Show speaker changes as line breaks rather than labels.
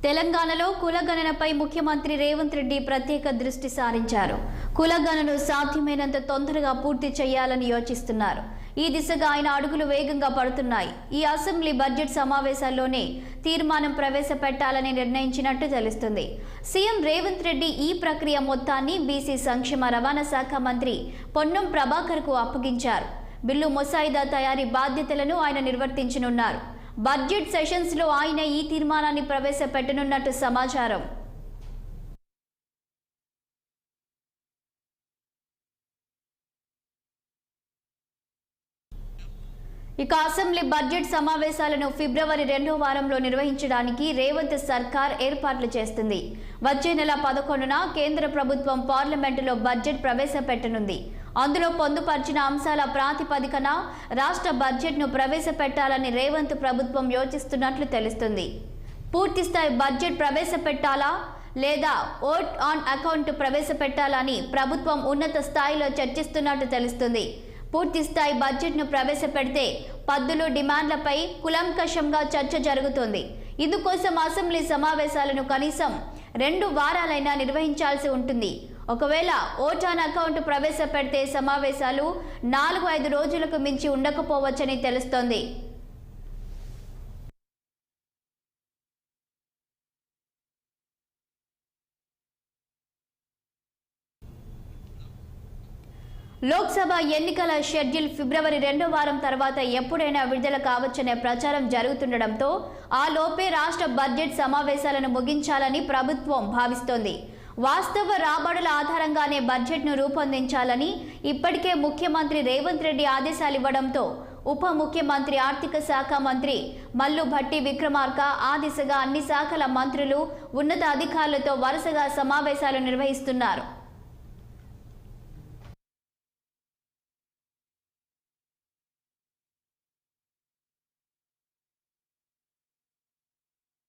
తెలంగాణలో కులగణనపై ముఖ్యమంత్రి రేవంత్ రెడ్డి ప్రత్యేక దృష్టి సారించారు. కులగణనను సాధ్యమైనంత తొందరగా పూర్తి చేయాలని యోచిస్తున్నారు. ఈ దిశగా ఆయన అడుగులు వేగంగా పడుతున్నాయి. ఈ అసెంబ్లీ బడ్జెట్ సమావేశాల్లోనే తీర్మానం ప్రవేశపెట్టాలని నిర్ణయించినట్టు తెలుస్తుంది. సీఎం రేవంత్ రెడ్డి ఈ ప్రక్రియ మొత్తాన్ని బీసీ సంక్షేమ రవాణా శాఖ మంత్రి పొన్నం ప్రభాకర్కు అప్పగించారు. బిల్లు ముసాయిదా తయారీ బాధ్యతలను ఆయన నిర్వర్తించనున్నారు. బడ్జెట్ సెషన్స్ లో ఆయన ఈ తీర్మానాన్ని ప్రవేశపెట్టనున్నట్టు సమాచారం. ఇక అసెంబ్లీ బడ్జెట్ సమావేశాలను ఫిబ్రవరి 2వ వారంలో నిర్వహించడానికి రేవంత్ సర్కార్ ఏర్పాట్లు చేస్తుంది. వచ్చే నెల 11న కేంద్ర ప్రభుత్వం పార్లమెంటులో బడ్జెట్ ప్రవేశపెట్టనుంది. అందులో పొందుపరిచిన అంశాల ప్రాతిపదికన రాష్ట్ర బడ్జెట్ను ప్రవేశపెట్టాలని రేవంత్ ప్రభుత్వం యోచిస్తున్నట్లు తెలుస్తుంది. పూర్తిస్థాయి బడ్జెట్ ప్రవేశపెట్టాలా లేదా ఓట్ ఆన్ అకౌంట్ ప్రవేశపెట్టాలని ప్రభుత్వం ఉన్నత స్థాయిలో చర్చిస్తున్నట్టు తెలుస్తుంది. పూర్తిస్థాయి బడ్జెట్ను ప్రవేశపెడితే పద్దులు డిమాండ్లపై కులంకషంగా చర్చ జరుగుతోంది. ఇందుకోసం అసెంబ్లీ సమావేశాలను కనీసం 2 వారాలైనా నిర్వహించాల్సి ఉంటుంది. ఒకవేళ ఓట్ ఆన్ అకౌంట్ ప్రవేశపెడితే సమావేశాలు 4-5 రోజులకు మించి ఉండకపోవచ్చని తెలుస్తోంది. లోక్సభ ఎన్నికల షెడ్యూల్ ఫిబ్రవరి 2వ వారం తర్వాత ఎప్పుడైనా విడుదల కావచ్చనే ప్రచారం జరుగుతుండటంతో ఆ లోపే రాష్ట్ర బడ్జెట్ సమావేశాలను ముగించాలని ప్రభుత్వం భావిస్తోంది. వాస్తవ రాబడుల ఆధారంగానే బడ్జెట్ను రూపొందించాలని ఇప్పటికే ముఖ్యమంత్రి రేవంత్ రెడ్డి ఆదేశాలు ఇవ్వడంతో ఉప ముఖ్యమంత్రి ఆర్థిక శాఖ మంత్రి మల్లు భట్టి విక్రమార్క ఆ దిశగా అన్ని శాఖల మంత్రులు ఉన్నత అధికారులతో వరుసగా సమావేశాలు నిర్వహిస్తున్నారు.